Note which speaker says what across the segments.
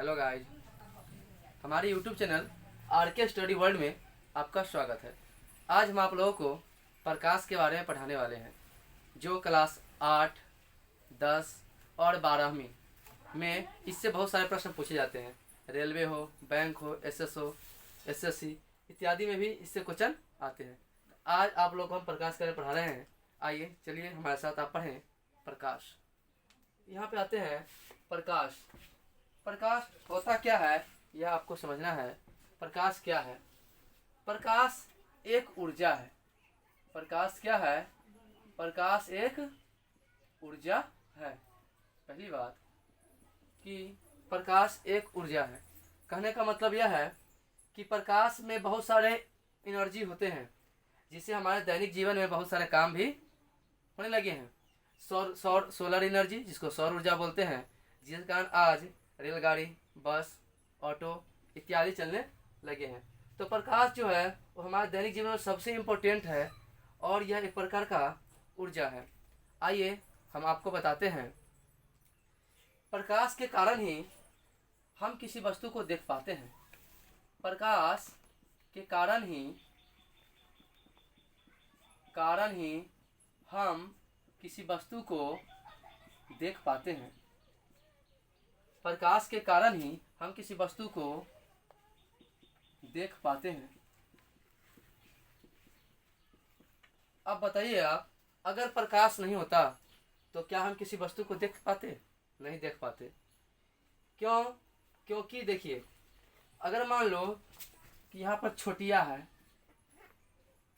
Speaker 1: Hello guys, हमारे YouTube channel are के study world में आपका स्वागत है। आज हम आप लोगों को प्रकाश के बारे में पढ़ाने वाले हैं, जो क्लास 8, 10 और 12वीं में इससे बहुत सारे प्रश्न पूछे जाते हैं। रेलवे हो, बैंक हो, एसएस हो, एसएससी इत्यादि में भी इससे क्वेश्चन आते हैं। आज आप लोग को हम प्रकाश के बारे में पढ़ा रहे हैं। आइए चलिए हमारे साथ आप पढ़ें प्रकाश। यहाँ पे आते हैं प्रकाश। प्रकाश होता क्या है यह आपको समझना है। प्रकाश क्या है? प्रकाश एक ऊर्जा है। प्रकाश क्या है? प्रकाश एक ऊर्जा है। पहली बात कि प्रकाश एक ऊर्जा है। कहने का मतलब यह है कि प्रकाश में बहुत सारे एनर्जी होते हैं, जिससे हमारे दैनिक जीवन में बहुत सारे काम भी होने लगे हैं। सोलर एनर्जी, जिसको सौर ऊर्जा बोलते हैं, जिसके कारण आज रेलगाड़ी, बस, ऑटो इत्यादि चलने लगे हैं। तो प्रकाश जो है वो हमारे दैनिक जीवन में सबसे इम्पोर्टेंट है और यह एक प्रकार का ऊर्जा है। आइए हम आपको बताते हैं। प्रकाश के कारण ही हम किसी वस्तु को देख पाते हैं। प्रकाश के कारण ही हम किसी वस्तु को देख पाते हैं। प्रकाश के कारण ही हम किसी वस्तु को देख पाते हैं। अब बताइए आप, अगर प्रकाश नहीं होता तो क्या हम किसी वस्तु को देख पाते? नहीं देख पाते। क्यों? क्योंकि देखिए, अगर मान लो कि यहाँ पर छोटिया है,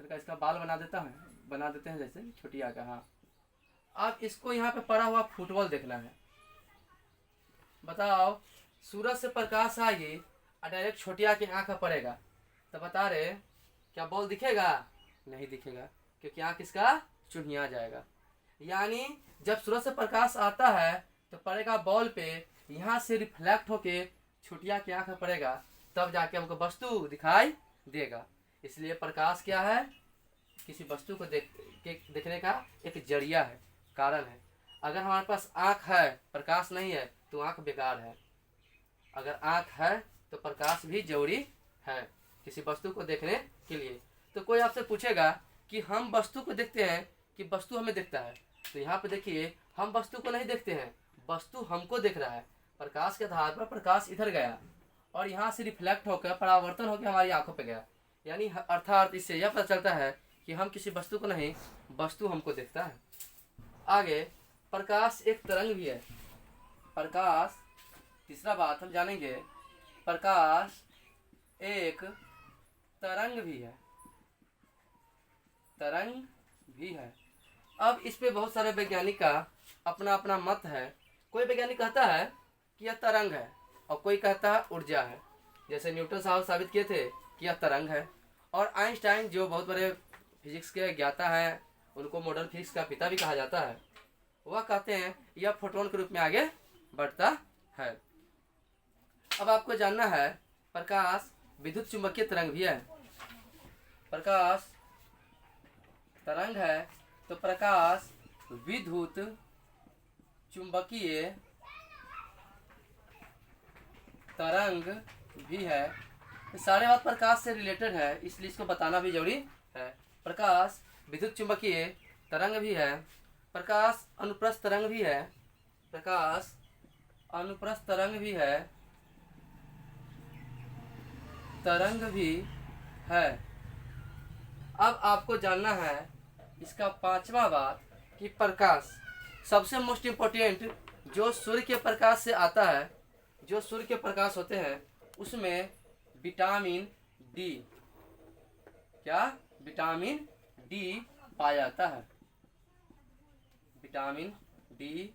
Speaker 1: तो इसका बाल बना देते हैं जैसे छोटिया का। हाँ, आप इसको यहाँ पे पड़ा हुआ फुटबॉल देखना है। बताओ, सूरज से प्रकाश आएगी और डायरेक्ट छोटिया की आंख में पड़ेगा, तो बता रहे क्या बॉल दिखेगा? नहीं दिखेगा, क्योंकि आंख इसका चुनिया जाएगा। यानी जब सूरज से प्रकाश आता है तो पड़ेगा बॉल पे, यहाँ से रिफ्लेक्ट होके छोटिया की आंख में पड़ेगा, तब जाके हमको वस्तु दिखाई देगा। इसलिए प्रकाश क्या है? किसी वस्तु को देखने का एक जरिया है, कारण है। अगर हमारे पास आंख है, प्रकाश नहीं है, तो आंख बेकार है। अगर आंख है तो प्रकाश भी जरूरी है किसी वस्तु को देखने के लिए। तो कोई आपसे पूछेगा कि हम वस्तु को देखते हैं कि वस्तु हमें देखता है, तो यहाँ पे देखिए, हम वस्तु को नहीं देखते हैं, वस्तु हमको देख रहा है। प्रकाश के आधार पर प्रकाश इधर गया और यहाँ से रिफ्लेक्ट होकर परावर्तन होकर हमारी आंखों पे गया। यानी अर्थात इससे यह पता चलता है कि हम किसी वस्तु को नहीं, वस्तु हमको देखता है। आगे, प्रकाश एक तरंग भी है। प्रकाश, तीसरा बात हम जानेंगे, प्रकाश एक तरंग भी है। तरंग भी है। अब इस पे बहुत सारे वैज्ञानिक का अपना अपना मत है। कोई वैज्ञानिक कहता है कि यह तरंग है और कोई कहता है ऊर्जा है। जैसे न्यूटन साहब साबित किए थे कि यह तरंग है, और आइंस्टाइन जो बहुत बड़े फिजिक्स के ज्ञाता हैं, उनको मॉडर्न फिजिक्स का पिता भी कहा जाता है, वह कहते हैं यह फोटोन के रूप में आगे बढ़ता है। अब आपको जानना है, प्रकाश विद्युत चुंबकीय तरंग भी है। प्रकाश तरंग है तो प्रकाश विद्युत चुंबकीय तरंग भी है। सारे बात प्रकाश से रिलेटेड है, इसलिए इसको बताना भी जरूरी है। प्रकाश विद्युत चुंबकीय तरंग भी है। प्रकाश अनुप्रस्थ तरंग भी है। प्रकाश अनुप्रस्थ तरंग भी है, तरंग भी है। अब आपको जानना है इसका पांचवा बात कि प्रकाश सबसे मोस्ट इम्पोर्टेंट जो सूर्य के प्रकाश से आता है, जो सूर्य के प्रकाश होते हैं, उसमें विटामिन डी, क्या विटामिन डी पाया जाता है। विटामिन डी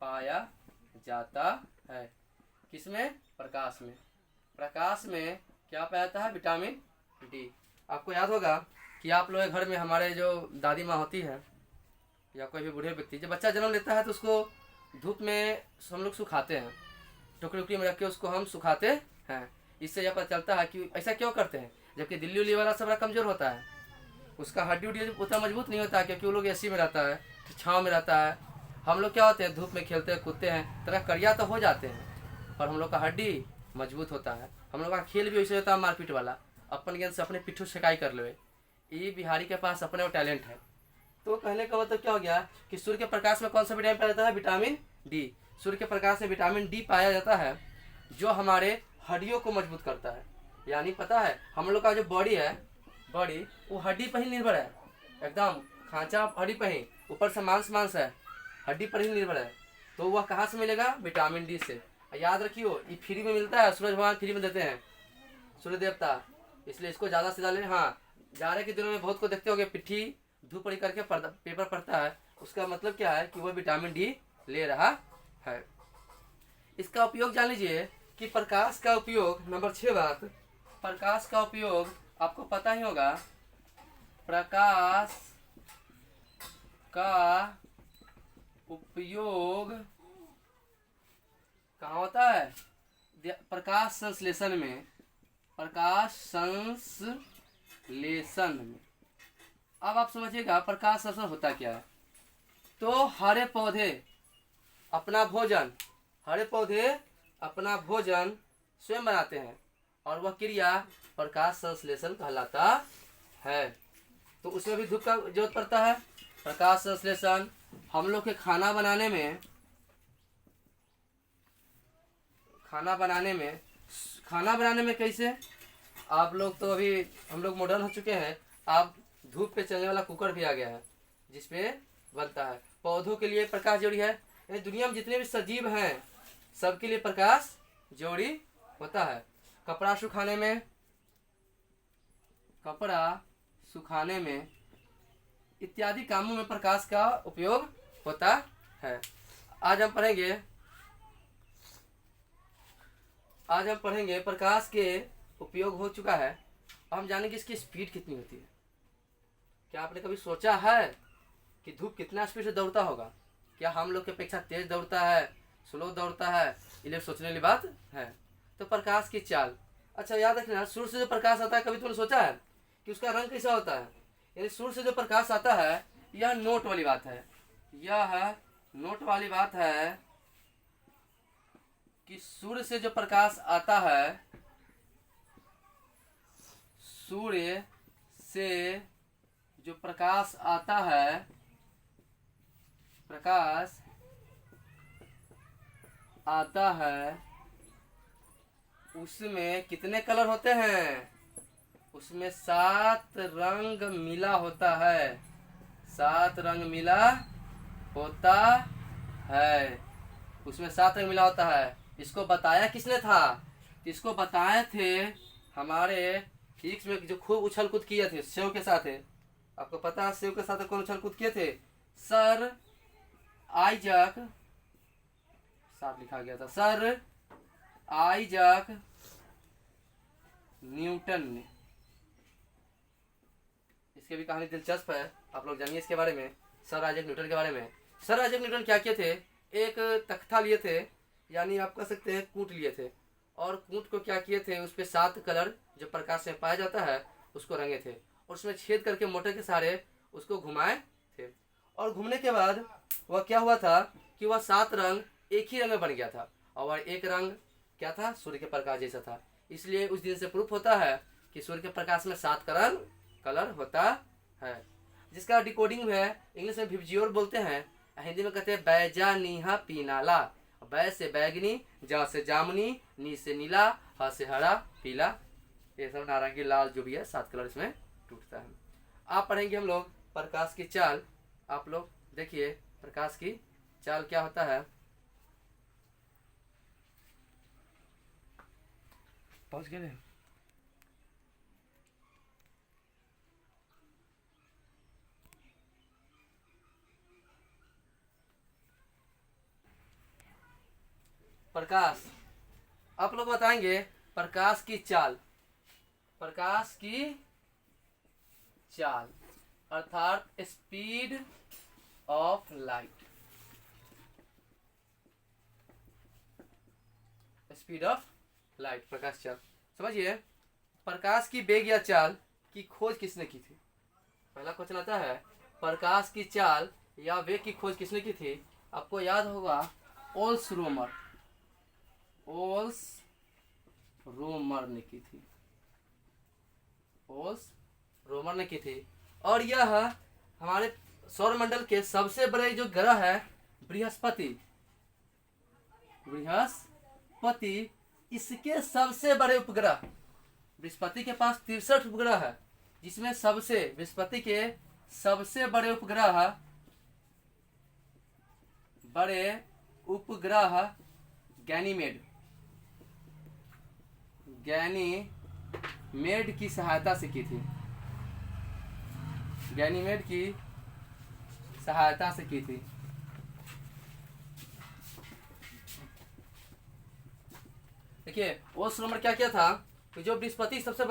Speaker 1: पाया जाता है किसमें? प्रकाश में। प्रकाश में क्या पाया जाता है? Vitamin D. आपको याद होगा कि आप लोग के घर में हमारे जो दादी माँ होती है या कोई भी बूढ़े व्यक्ति, जब बच्चा जन्म लेता है तो उसको धूप में हम लोग सुखाते हैं, टोकरी उकरी में रख के उसको हम सुखाते हैं। इससे यह पता चलता है कि ऐसा क्यों करते हैं, जबकि दिल्ली उल्ली वाला सब बड़ा कमज़ोर होता है, उसका हड्डी उड्डी उतना मजबूत नहीं होता है, क्योंकि वो लोग एसी में रहता है, छाँव में रहता है। हम लोग क्या होते हैं, धूप में खेलते हैं, कूदते हैं, तरह करिया तो हो जाते हैं, पर हम लोग का हड्डी मजबूत होता है। हम लोग का खेल भी वैसे होता है मारपीट वाला, अपन गेंद से अपने पिट्ठू शिकाई कर ले। ये बिहारी के पास अपने वो टैलेंट है। तो कहने का मतलब क्या हो गया कि सूर्य के प्रकाश में कौन सा विटामिन पाया जाता है? Vitamin D. सूर्य के प्रकाश में विटामिन डी पाया जाता है जो हमारे हड्डियों को मजबूत करता है। यानी पता है हम लोग का जो बॉडी है, बॉडी वो हड्डी पर ही निर्भर है, एकदम खांचा हड्डी पर ही, ऊपर से मांस मांस है, हड्डी पर ही निर्भर है। तो वह कहाँ से मिलेगा? विटामिन डी से। याद रखियो ये फ्री में मिलता है, सूरज भगवान फ्री में देते हैं, सूर्य देवता, इसलिए इसको ज़्यादा से ज़्यादा। हाँ, जाड़े के दिनों में बहुत को देखते होंगे पिट्ठी धूप पड़ी करके पेपर पढ़ता है, उसका मतलब क्या है कि वह विटामिन डी ले रहा है। इसका उपयोग जान लीजिए कि प्रकाश का उपयोग, नंबर 6 बात, प्रकाश का उपयोग आपको पता ही होगा। प्रकाश का उपयोग कहाँ होता है? प्रकाश संश्लेषण में, प्रकाश संश्लेषण में। अब आप समझिएगा प्रकाश संश्लेषण होता क्या है। तो हरे पौधे अपना भोजन, हरे पौधे अपना भोजन स्वयं बनाते हैं और वह क्रिया प्रकाश संश्लेषण कहलाता है। तो उसमें भी धूप का जरूरत पड़ता है। प्रकाश संश्लेषण हम लोग के खाना बनाने में, खाना बनाने में कैसे? आप लोग तो अभी हम लोग मॉडर्न हो चुके हैं, आप धूप पे चलने वाला कुकर भी आ गया है जिसपे बनता है। पौधों के लिए प्रकाश जरूरी है। ये दुनिया में जितने भी सजीव हैं सबके लिए प्रकाश जरूरी होता है। कपड़ा सुखाने में इत्यादि कामों में प्रकाश का उपयोग होता है। आज हम पढ़ेंगे प्रकाश के उपयोग हो चुका है। अब हम जानेंगे इसकी स्पीड कितनी होती है। क्या आपने कभी सोचा है कि धूप कितना स्पीड से दौड़ता होगा? क्या हम लोग की अपेक्षा तेज दौड़ता है, स्लो दौड़ता है? ये सोचने वाली बात है। तो प्रकाश की चाल, अच्छा याद रखना, सूर्य से जो प्रकाश आता है, कभी तुमने सोचा है कि उसका रंग कैसा होता है? यानी सूर्य से जो प्रकाश आता है, यह नोट वाली बात है, यह नोट वाली बात है कि सूर्य से जो प्रकाश आता है, सूर्य से जो प्रकाश आता है, प्रकाश आता है, उसमें कितने कलर होते हैं? उसमें 7 रंग मिला होता है, 7 रंग मिला होता है, उसमें 7 रंग मिला होता है। इसको बताया किसने था? इसको बताए थे हमारे फिजिक्स में जो खूब उछल कूद किए थे सेव के साथ। आपको पता है सेव के साथ कौन उछल कूद किए थे? सर आइजक, साफ लिखा गया था, सर आइजक न्यूटन ने। इसकी भी कहानी दिलचस्प है, आप लोग जानिए इसके बारे में, सर आइजक न्यूटन के बारे में। सर आइजक न्यूटन क्या किए थे? एक तख्ता लिए थे, यानी आप कह सकते हैं कूट लिए थे, और कूट को क्या किए थे, उस पर 7 कलर जो प्रकाश में पाया जाता है उसको रंगे थे, और उसमें छेद करके मोटर के सहारे उसको घुमाए थे। और घूमने के बाद वह क्या हुआ था कि वह 7 रंग एक ही रंग में बन गया था, और वह एक रंग क्या था? सूर्य के प्रकाश जैसा था। इसलिए उस दिन से प्रूफ होता है कि सूर्य के प्रकाश में 7 कलर होता है, जिसका डिकोडिंग है इंग्लिश में विबजियोर बोलते हैं, हिंदी में कहते हैं बैजा नीहा पीनाला। बै से बैगनी, जा से जामुनी, नी से नीला, हा से हरा पीला, ये सब नारंगी लाल जो भी है 7 कलर इसमें टूटता है। आप पढ़ेंगे हम लोग प्रकाश की चाल। आप लोग देखिए प्रकाश की चाल क्या होता है। पहुंच गए? प्रकाश, आप लोग बताएंगे प्रकाश की चाल। प्रकाश की चाल अर्थात speed of light, speed of light, प्रकाश चाल। समझिए प्रकाश की वेग या चाल की खोज किसने की थी? पहला क्वेश्चन आता है, प्रकाश की चाल या वेग की खोज किसने की थी? आपको याद होगा ओल्स रोमर। ओल्स रोमर ने की थी। ओल्स रोमर ने की थी। और यह हमारे सौरमंडल के सबसे बड़े जो ग्रह है बृहस्पति, बृहस्पति इसके सबसे बड़े उपग्रह। बृहस्पति के पास 63 उपग्रह है, जिसमें सबसे बृहस्पति के सबसे बड़े उपग्रह गैनीमेड की सहायता से की थी। गैनीमेड की सहायता से की थी। देखिए ओल्स रोमर क्या किया था कि जो बृहस्पति सबसे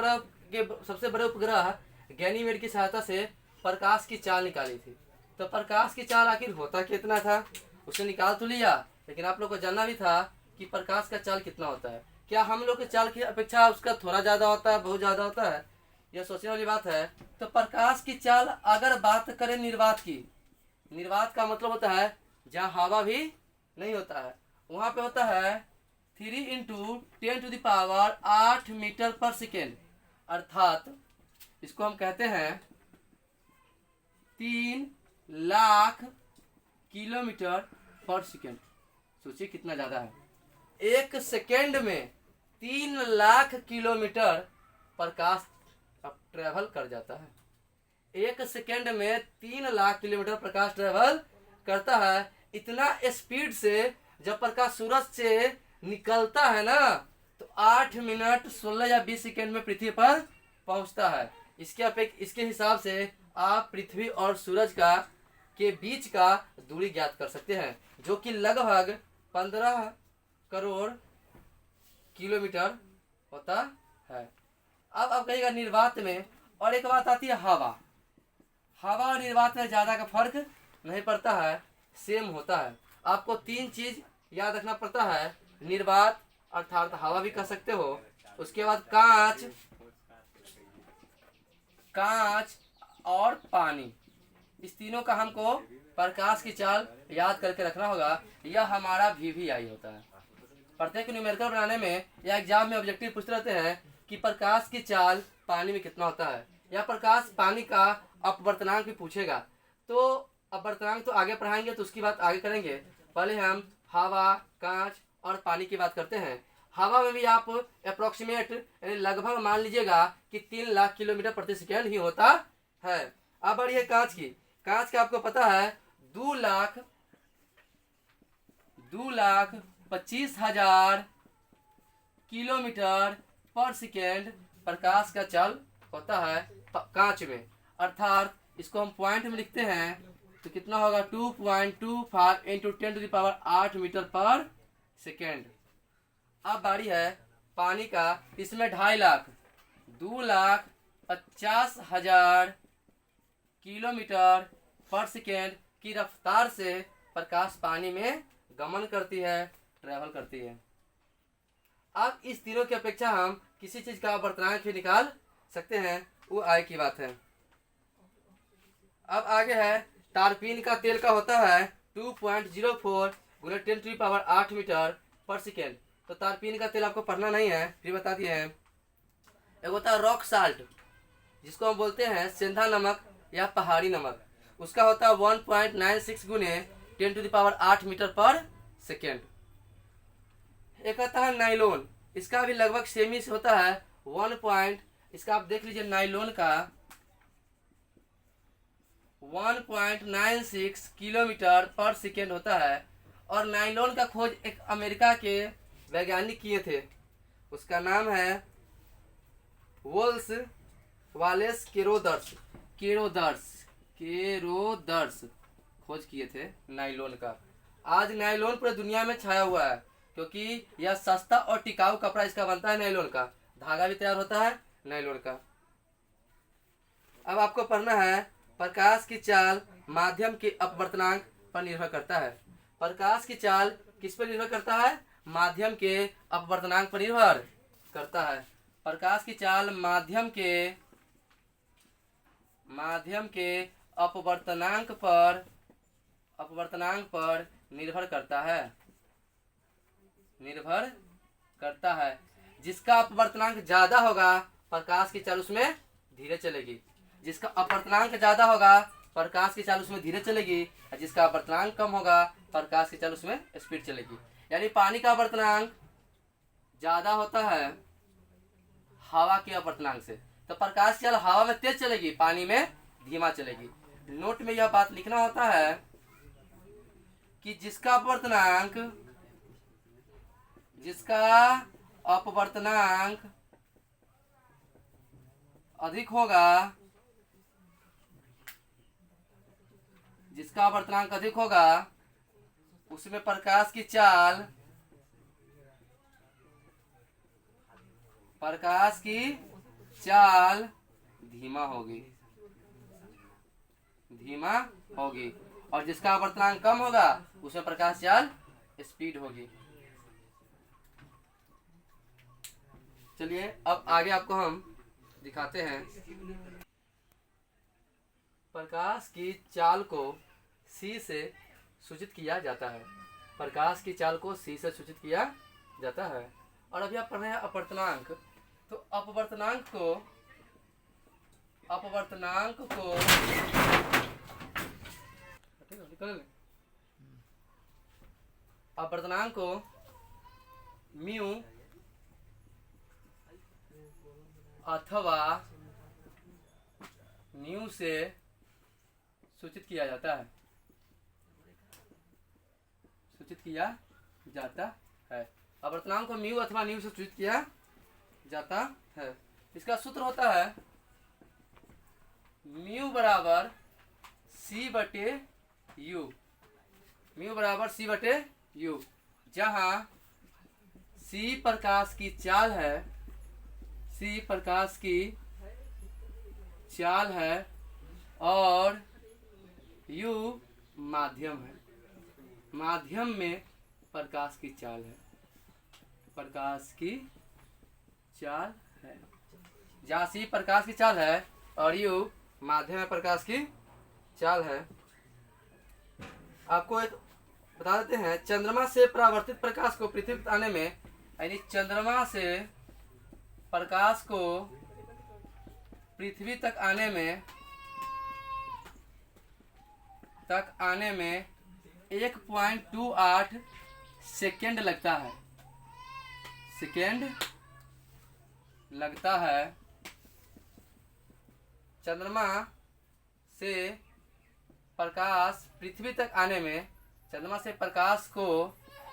Speaker 1: बड़े उपग्रह गैनीमेड की सहायता से प्रकाश की चाल निकाली थी। तो प्रकाश की चाल आखिर होता कितना था उसे निकाल तो लिया, लेकिन आप लोग को जानना भी था कि प्रकाश का चाल कितना होता है। क्या हम लोग के चाल की अपेक्षा उसका थोड़ा ज्यादा होता है, बहुत ज्यादा होता है? यह सोचने वाली बात है। तो प्रकाश की चाल अगर बात करें निर्वात की, निर्वात का मतलब होता है जहाँ हवा भी नहीं होता है, वहां पे होता है 3 × 10⁸ मीटर पर सेकेंड, अर्थात इसको हम कहते हैं 3 लाख किलोमीटर पर सेकेंड। सोचिए कितना ज्यादा है। एक सेकेंड में 3 लाख किलोमीटर प्रकाश अब ट्रेवल कर जाता है। एक सेकेंड में 3 लाख किलोमीटर प्रकाश ट्रेवल करता है। इतना स्पीड से जब प्रकाश सूरज से निकलता है ना, तो 8 मिनट 16 या 20 सेकेंड में पृथ्वी पर पहुंचता है। इसके हिसाब से आप पृथ्वी और सूरज के बीच का दूरी ज्ञात कर सकते हैं, जो कि लगभग 15 करोड़ किलोमीटर होता है। अब आप कहिएगा निर्वात में, और एक बात आती है हवा और निर्वात में ज्यादा का फर्क नहीं पड़ता है, सेम होता है। आपको 3 चीज याद रखना पड़ता है। निर्वात अर्थात हवा भी कह सकते हो, उसके बाद कांच और पानी, इस तीनों का हमको प्रकाश की चाल याद करके रखना होगा। यह हमारा VVI होता है। प्रत्येक न्यूमेरिकल बनाने में या एग्जाम में ऑब्जेक्टिव पूछते रहते हैं कि प्रकाश की चाल पानी में कितना होता है, या प्रकाश पानी का अपवर्तनांक भी पूछेगा। तो अपवर्तनांक तो आगे पढ़ाएंगे, तो उसकी बात आगे करेंगे। पहले हम हवा, कांच और पानी की बात करते हैं। हवा में भी आप अप्रोक्सीमेट यानी लगभग मान लीजिएगा कि 3 लाख किलोमीटर प्रति सेकेंड ही होता है। अब बढ़िए कांच की। कांच का आपको पता है 2,25,000 किलोमीटर पर सेकेंड प्रकाश का चाल होता है कांच में। अर्थात इसको हम पॉइंट में लिखते हैं तो कितना होगा 2.25 × 10⁸ मीटर पर सेकेंड। अब बारी है पानी का। इसमें 2,50,000 किलोमीटर पर सेकेंड की रफ्तार से प्रकाश पानी में गमन करती है, ट्रेवल करती है। अब इस तीनों की अपेक्षा हम किसी चीज का अपवर्तनांक भी निकाल सकते हैं, वो आय की बात है। अब आगे है टारपीन का तेल का होता है 2.04 × 10⁸ मीटर पर सेकेंड। तो टारपीन का तेल आपको पढ़ना नहीं है, फिर बता दिए हैं। एक होता है रॉक साल्ट, जिसको हम बोलते हैं सेंधा नमक या पहाड़ी नमक, उसका होता है 1.96 × 10⁸ मीटर पर सेकेंड। एक आता है नाइलोन, इसका भी लगभग सेम ही होता है इसका आप देख लीजिए नाइलोन का 1.96 किलोमीटर पर सेकेंड होता है। और नाइलोन का खोज एक अमेरिका के वैज्ञानिक किए थे, उसका नाम है वालेस केरोदर्स खोज किए थे नाइलोन का। आज नाइलोन पूरे दुनिया में छाया हुआ है, क्योंकि यह सस्ता और टिकाऊ कपड़ा इसका बनता है। नाइलोन का धागा भी तैयार होता है नाइलोन का। अब आपको पढ़ना है प्रकाश की चाल माध्यम के अपवर्तनांक पर निर्भर करता है। प्रकाश की चाल किस पर निर्भर करता है? माध्यम के अपवर्तनांक पर निर्भर करता है। प्रकाश की चाल माध्यम के अपवर्तनांक पर निर्भर करता है। जिसका अपवर्तनांक ज्यादा होगा प्रकाश की चाल उसमें धीरे चलेगी। जिसका अपवर्तनांक ज्यादा होगा प्रकाश की चाल उसमें धीरे चलेगी, और जिसका अपवर्तनांक कम होगा प्रकाश की चाल उसमें स्पीड चलेगी। यानी पानी का अपवर्तनांक ज्यादा होता है हवा के अपवर्तनांक से, तो प्रकाश की चाल हवा में तेज चलेगी, पानी में धीमा चलेगी। नोट में यह बात लिखना होता है कि जिसका अपवर्तनांक अधिक होगा, जिसका अपवर्तनांक अधिक होगा उसमें प्रकाश की चाल धीमा होगी, और जिसका अपवर्तनांक कम होगा उसमें प्रकाश चाल स्पीड होगी। चलिए अब आगे आपको हम दिखाते हैं। प्रकाश की चाल को C से सूचित किया जाता है। प्रकाश की चाल को C से सूचित किया जाता है। और अभी आप पढ़ रहे हैं अपवर्तनांक, तो अपवर्तनांक को म्यू अथवा न्यू से सूचित किया जाता है। अपवर्तनांक को म्यू अथवा न्यू से सूचित किया जाता है। इसका सूत्र होता है म्यू बराबर C बटे यू, जहाँ C प्रकाश की चाल है और U माध्यम है। माध्यम में प्रकाश की चाल है। जहाँ C प्रकाश की चाल है और U माध्यम में प्रकाश की चाल है। आपको एक बता देते हैं, चंद्रमा से परावर्तित प्रकाश को पृथ्वी तक आने में, यानी चंद्रमा से प्रकाश को पृथ्वी तक आने में 1.28 सेकेंड लगता है। चंद्रमा से प्रकाश को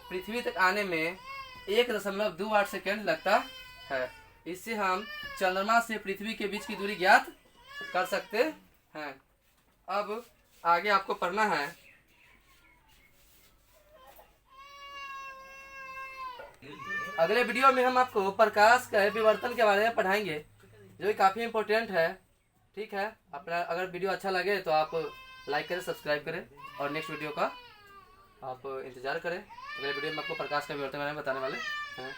Speaker 1: पृथ्वी तक आने में 1.28 सेकेंड लगता है। इससे हम चंद्रमा से पृथ्वी के बीच की दूरी ज्ञात कर सकते हैं। अब आगे आपको पढ़ना है अगले वीडियो में हम आपको प्रकाश के विवर्तन के बारे में पढ़ाएंगे, जो कि काफ़ी इम्पोर्टेंट है। ठीक है, अपना अगर वीडियो अच्छा लगे तो आप लाइक करें, सब्सक्राइब करें, और नेक्स्ट वीडियो का आप इंतज़ार करें। अगले वीडियो में आपको प्रकाश का विवर्तन के बारे में बताने वाले हैं।